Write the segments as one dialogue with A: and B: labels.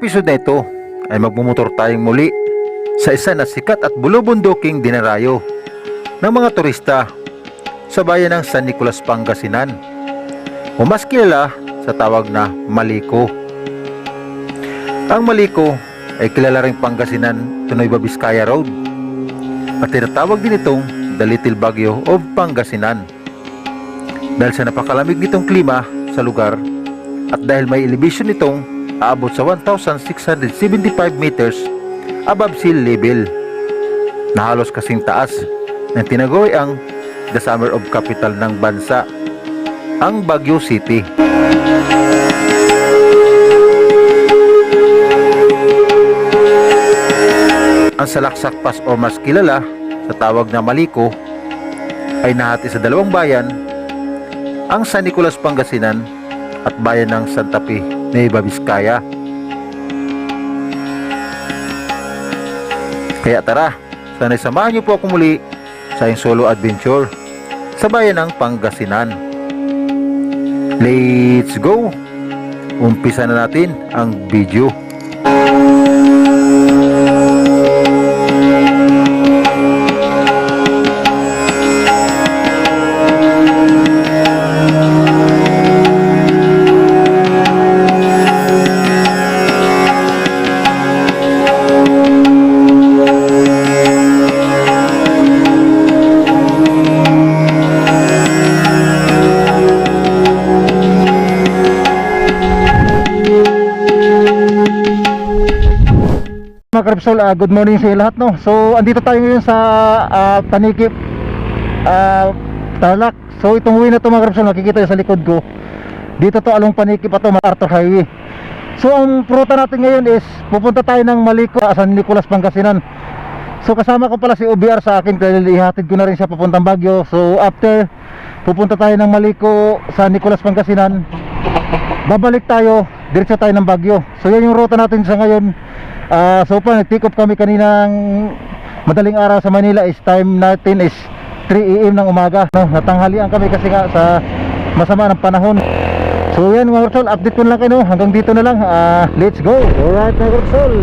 A: episode na ito ay magmumotor tayong muli sa isa na sikat at bulubunduking dinarayo ng mga turista sa bayan ng San Nicolas, Pangasinan, o mas kilala sa tawag na Maliko. Ang Maliko ay kilala ring Pangasinan Nueva Vizcaya Road at tinatawag din itong The Little Baguio of Pangasinan dahil sa napakalamig nitong klima sa lugar at dahil may elevation nitong aabot sa 1,675 meters above sea level na halos kasing taas ng tinaguri ang the summer of capital ng bansa, ang Baguio City. Ang Salaksak Pass o mas kilala sa tawag na Maliko ay nahati sa dalawang bayan, ang San Nicolas, Pangasinan at bayan ng Santa Fe, Nueva Vizcaya. Kaya tara, sana'y samahan niyo po ako muli sa aking solo adventure sa bayan ng Pangasinan. Let's go! Umpisa na natin ang video. Mga Karipsol, good morning sa lahat, no? So andito tayo ngayon sa Tanikip, Tarlac. So itong way na to mga Karipsol, makikita sa likod ko. Dito to along Panikip at MacArthur Highway. So ang ruta natin ngayon is pupunta tayo ng Maliko, San Nicolas, Pangasinan. So kasama ko pala si OBR sa akin dahil ihatid ko na rin siya papuntang Baguio. So after pupunta tayo ng Maliko, San Nicolas, Pangasinan, babalik tayo, diretso tayo ng Baguio. So yan yung ruta natin sa ngayon. So pa nag-pick up kami kaninang madaling araw sa Manila. Is time natin is 3 AM ng umaga, no? Natanghalian kami kasi nga sa masama ng panahon. So yan mga Karipsol, update ko lang kayo, no? Hanggang dito na lang. Let's go. Alright mga Karipsol,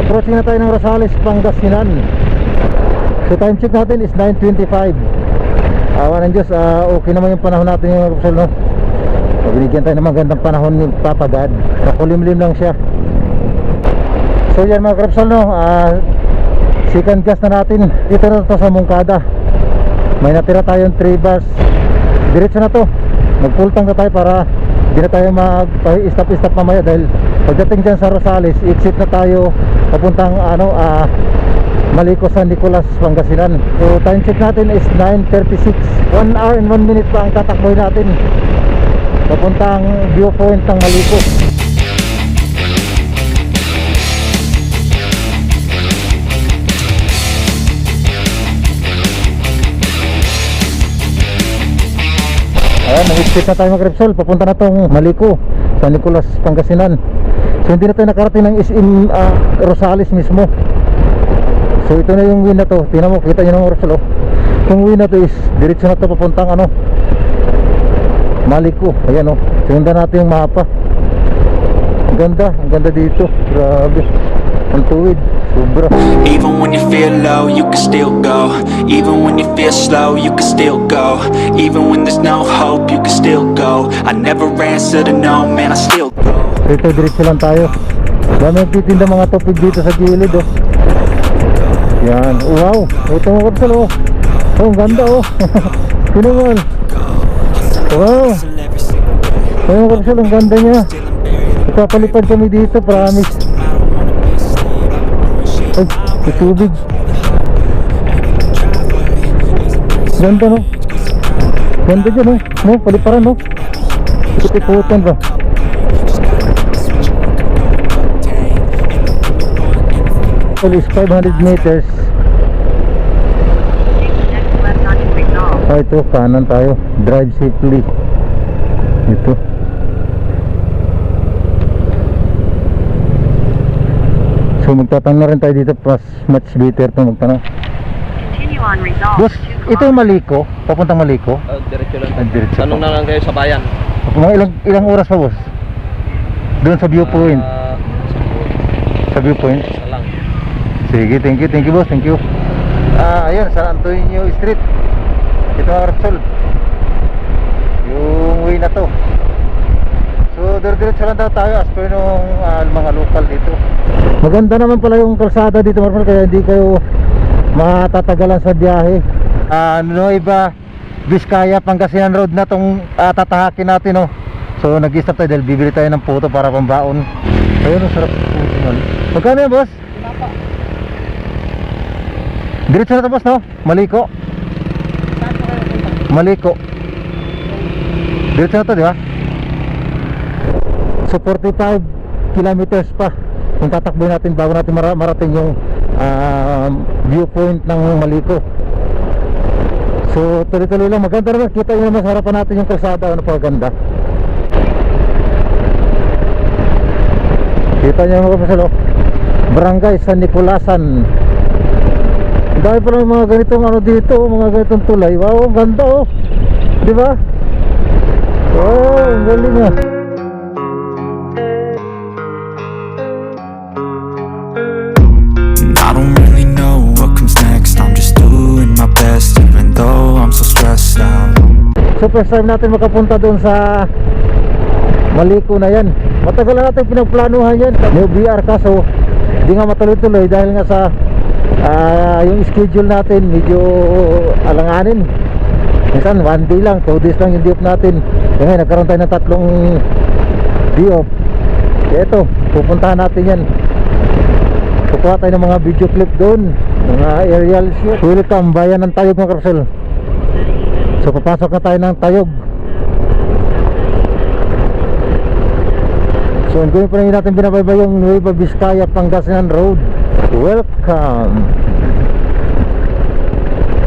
A: approaching na tayo ng Rosales, Pangasinan. So time check natin is 9:25. Awan ng Diyos, okay naman yung panahon natin mga Karipsol, no? Binigyan tayo ng magandang panahon ni Papa God. Nakulimlim lang siya. So yan mga Karipsol, no? Second gas na natin. Dito na to sa Mungkada. May natira tayong 3 bars. Diretso na to. Magpultang na tayo para di na tayo mag-stop mamaya. Dahil pagdating dyan sa Rosales, exit na tayo papuntang Maliko, San Nicolas, Pangasinan. So time check natin is 9:36. 1 hour and 1 minute pa ang tatakboy natin papuntang viewpoint ng Maliko. Ayan, nag-exit na tayo mga Karipsol. Papunta na tong Maliko, San Nicolas, Pangasinan. So hindi na tayo nakarating ng SM Rosales mismo. So ito na yung win na to. Tingnan mo, kita nyo ng Karipsol, oh. Yung win na to is diretso na to papuntang Maliko. Ayan, oh. Sundan natin yung mapa. Ang ganda dito. Grabe. Ang tuwid. Sobra.
B: Even when you feel low, you can still go. Even when you feel slow, you can still go. Even when there's no hope, you can still go. I never answer to no, man, I still go.
A: Ito, diretso lang tayo. Dami titinda mga topig dito sa gilid, oh. Yan. Wow. Ito mga Karipsol, oh. Oh, ang ganda, oh. Pinuman. Wow. Ito mga Karipsol, ang ganda niya. Ipapalipad kami dito, promise. Ay, may tubig. Ganda, no? Ganda dyan, no? No, paliparan, no? Ikot-ikutan ba? Well, is 500 meters. Ito, kanan tayo. Drive safely. Ito. So magtatanong na rin tayo dito. Mas much better to magtanong. Boss, ito yung Maliko? Papuntang Maliko?
C: Diretso lang.
A: Diretso.
C: Tanong na lang kayo sa bayan.
A: Mga ilang oras pa, boss? Doon sa viewpoint. Sa viewpoint.
C: Isa lang.
A: Sige, thank you boss, thank you. Ayun, San Antonio Street. Ito ang Repsol. Yung way na to. So, dire-diretso lang daw tayo as per nung mga local dito. Maganda naman pala yung kalsada dito, Marmol, kaya hindi kayo matatagalan sa biyahe. Nueva Vizcaya, Pangasinan Road na tong tatahakin natin, no. So, nag-stop tayo dahil bibili tayo ng photo para pambaon. Ayun, ang sarap. Magkano yan, boss? Diretso na to, boss, no? Maliko. Maliko. Diretso na to, di ba? So 45 kilometers pa kung tatakbo natin bago natin marating yung viewpoint ng Maliko. So tuloy-tuloy lang, maganda naman, kita nyo naman sa harapan natin yung kalsada, ano pa ganda. Kita nyo mga kapasalo, Barangay San Nicolasan. Dahil pala mga ganitong ano dito, mga ganitong tulay. Wow, ang ganda, oh, di ba? Oh, ang galing, ah.
B: I don't really know what comes next. I'm just doing my best, even though I'm so stressed out.
A: So first time natin makapunta doon sa Maliko na yan. Matagal na natin pinagplanuhan yan. May BR kaso di nga matuloy-tuloy dahil nga sa yung schedule natin medyo alanganin. Minsan 1 day lang, 2 days lang yung day off natin. Kaya ngayon nagkaroon tayo ng 3 day off. Kaya ito, pupuntahan natin yan. Kukuha tayo ng mga video clip doon, mga aerial shoot. Welcome, bayan ng Tayog, mga kapsel. So papasok na tayo ng Tayog. So going pa rin natin binabaybay yung Nueva Vizcaya, Pangasinan Road. Welcome.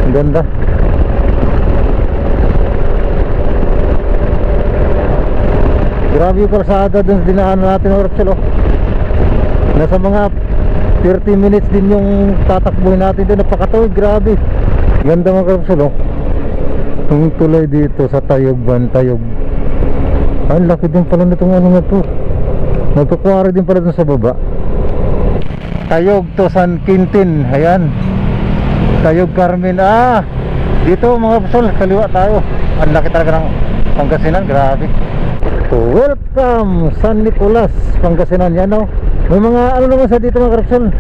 A: Ang ganda. Grabe yung kalsada dun sa dinaanan natin, mga kapsel, oh. Nasa mga 30 minutes din yung tatakbuhin natin doon. Napakatawid, grabe. Ganda mga kapsel, oh. Yung tulay dito sa Tayog, Bantayog. Ang laki din pala nitong ano na to. Nagkukwari din pala dun sa baba. Tayog to San Quintin. Ayan, Tayog Carmen. Dito mga kapsel, kaliwa tayo. Ang laki talaga ng Pangasinan, grabe. Welcome San Nicolas, Pangasinan. Yan, oh. May mga ano naman sa dito mga kapsel,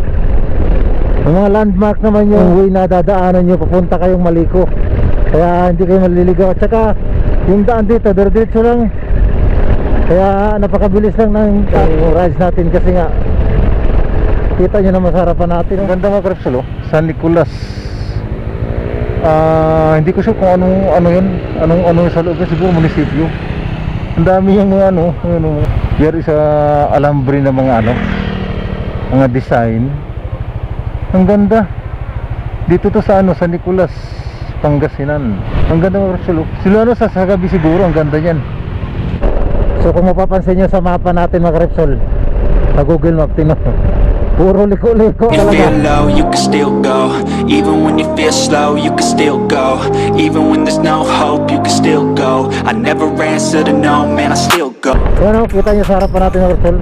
A: may mga landmark naman yung way na dadaanan nyo papunta kayong Maliko. Kaya hindi kayo maliligaw. At saka yung daan dito, diretso lang. Kaya napakabilis lang ng rides natin kasi nga kita nyo naman sa harapan natin. Ang ganda mga kapsel, oh. San Nicolas. Hindi ko sure kung ano yun, anong sa loob, siguro munisipyo. Ang dami yung mga here is alambre na mga mga design. Ang ganda. Dito to sa San Nicolas, Pangasinan. Ang ganda ng Repsol. Sila sa gabi siguro, ang ganda niyan. So kung mapapansin nyo sa mapa natin mga Repsol, sa Google Map, puro liko-liko
B: You
A: talaga.
B: feel low, you can still go. Even when you feel slow, you can still go. Even when there's no hope, you can still go. I never answer to no, man, I still go.
A: Yan, kita nyo sa harapan natin mga Repsol,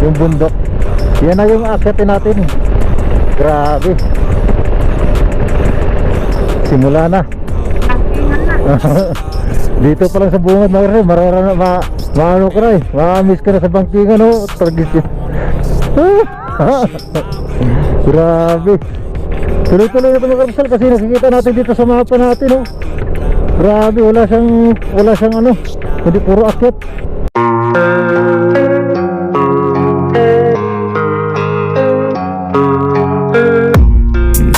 A: yung bundok. Yan na yung akyatin natin. Grabe. Simula na. Dito pa lang sa bungad mga Repsol, maano ka na eh, ma-miss ka na sa bangkingan, no? Grabe. Tuloy-tuloy na ito mga kapsal kasi nakikita natin dito sa mapa natin, oh. Grabe, wala siyang hindi puro akyat.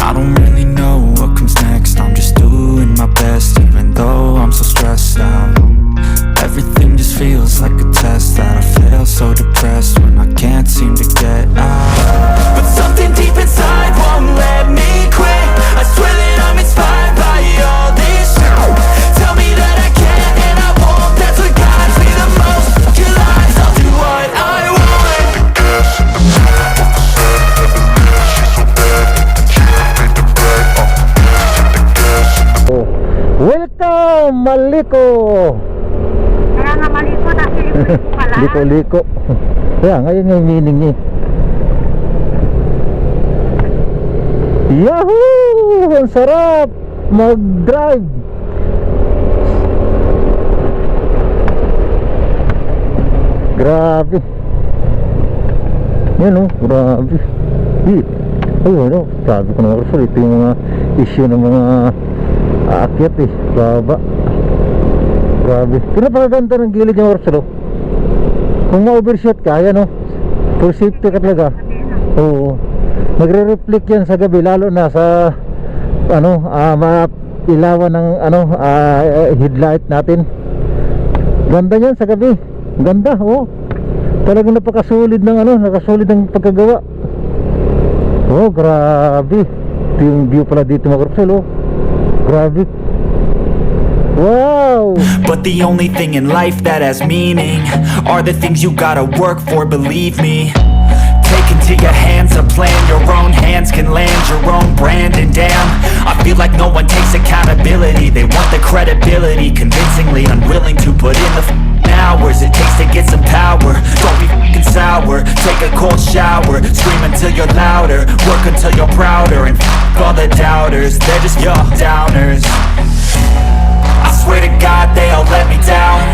B: I don't really know what comes next. I'm just doing my best, even though I'm so stressed out. Everything just feels like a test that I fail, so depressed when I can't seem to get out. But something deep inside won't let me quit. I swear that I'm inspired by all this shit. Tell me that I can and I won't. That's what guides me the most. Your lies, I'll do what I want.
A: Welcome Maliko.
D: Kaya nga Maliko na, Pilipino ka
A: Liko-liko. Kaya ngayon yung meaning niya. Yahoo! Ang sarap mag-drive. Grabe. Yan o, grabe. Ayun o, sabi ko naman Rosel, ito yung mga issue ng mga aakyat eh, baba. Grabe. Pinapakaganda ng gilid yung Rosel. Kung ma-overshoot ka, yan o, for safety ka talaga. Oo. Magre-reflect yan sa gabi, lalo na sa mailawan ng headlight natin. Ganda yan sa gabi. Ganda, oh. Talagang napakasolid ng nakasolid ng pagkagawa. Oh, grabe. Ito yung view pala dito mga Rosel, oh. Grabe. Wow!
B: But the only thing in life that has meaning are the things you gotta work for, believe me. Take into your hands a plan, your own hands can land your own brand. And damn, I feel like no one takes accountability. They want the credibility, convincingly unwilling to put in the hours it takes to get some power. Don't be f***ing sour, take a cold shower, scream until you're louder, work until you're prouder. And all the doubters, they're just your downers. I swear to God they all let me down.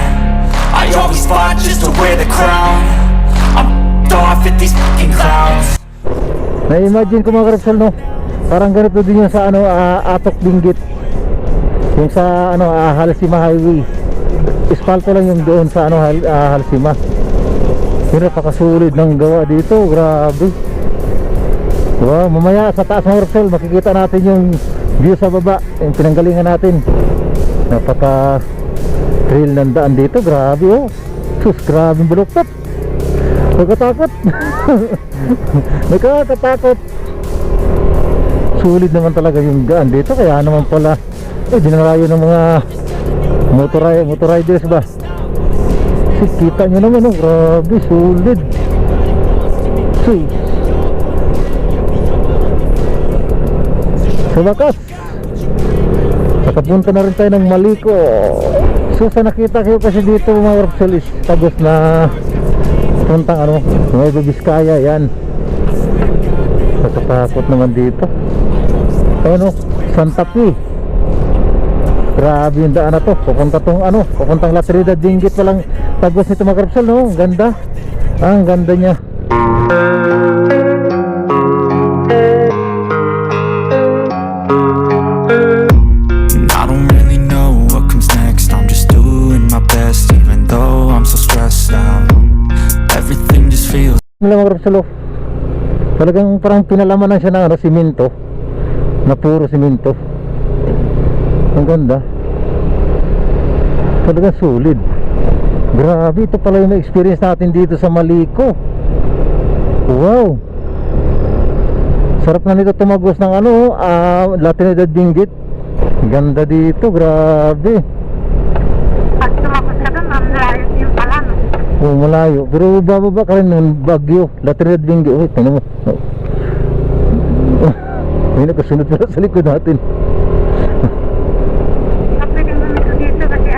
B: I always fought just to wear the crown. I'm off at these f***ing clowns.
A: Na-imagine ko mga Rosel, no? Parang ganito din yung sa Atok Benguet. Yung sa Halsima Highway. Espalto lang yung doon sa Halsima. Pero napakasulit ng gawa dito, grabe. Wow, mamaya sa taas mga Rosel, makikita natin yung view sa baba, yung pinanggalingan natin. Napaka trail ng daan dito, grabe oh. Sus, grabe buluktot. Nagkatakot. Nagkakatakot. Sulit naman talaga yung daan dito, kaya naman pala dinarayo ng mga motoriders ba. Kita nyo naman oh, grabe, sulit. Sus. Sa wakas, nakapunta na rin tayo ng Maliko. So sa nakita ko kasi dito mga Rosel is tagos na puntang Nueva Vizcaya, yan. Nakatakot naman dito. Santa Fe. Grabe yung daan na to. Papuntang La Trinidad Benguet palang tagos nito mga Rosel, no? Ganda. Ang ganda niya.
B: I don't really know what comes next. I'm just doing my best, even though I'm so stressed out. Everything just feels
A: Mga Rosel, talagang parang pinalaman na siya ng simento, na puro simento. Ang ganda. Talagang solid. Grabe, ito pala yung experience natin dito sa Maliko. Wow. Sarap na nito tumagos ng La Trinidad Benguet. Ganda dito, grabe.
C: Pag tumapos ka doon, malayo yung pala, no?
A: Oh, malayo. Pero bababa ka rin ng Baguio, La Trinidad Benguet. Oh, tingnan mo. May nakasunod pala sa likod natin.
C: Pwede mo nito dito kasi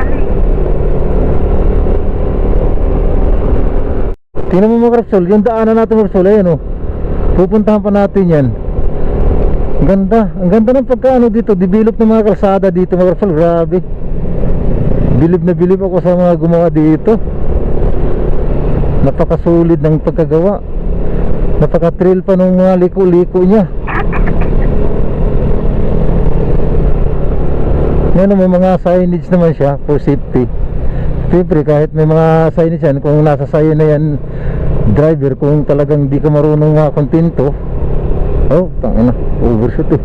A: Tingnan mo mga Rosel, yung daanan natin Rosel, ayan oh. Pupuntahan pa natin yan. Ang ganda ng pagkaano dito, develop ng mga kalsada dito mga Rosel, grabe. Bilib na bilib ako sa mga gumawa dito. Napakasulit ng pagkagawa. Napaka-trail pa ng mga liko-liko niya. Yan, may mga signage naman siya for safety. Siyempre kahit may mga signage yan, kung nasa sayo na yan driver, kung talagang di ka marunong makakontento, oh, tangina, overshoot eh.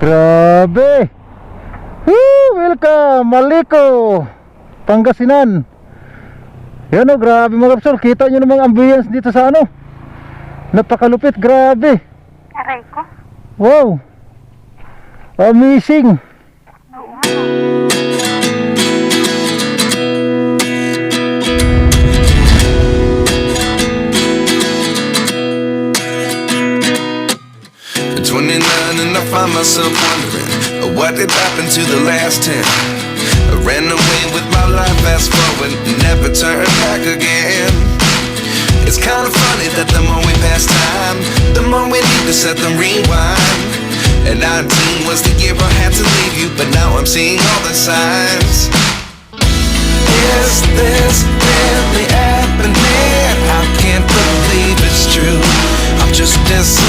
A: Grabe. Welcome Maliko, Pangasinan. Yan o, grabe mga Rosel, kita nyo namang ambience dito sa napakalupit, grabe.
C: aray ko.
A: Wow, amazing.
C: Oo nga.
D: At 29 and I find myself wondering what did happen to the last 10. ran away with my life, fast forward, never turn back again. It's kind of funny that the more we pass time, the more we need to set the rewind. And 19 was the year I had to leave you, but now I'm seeing all the signs. Is this really happening? I can't believe it's true. I'm just as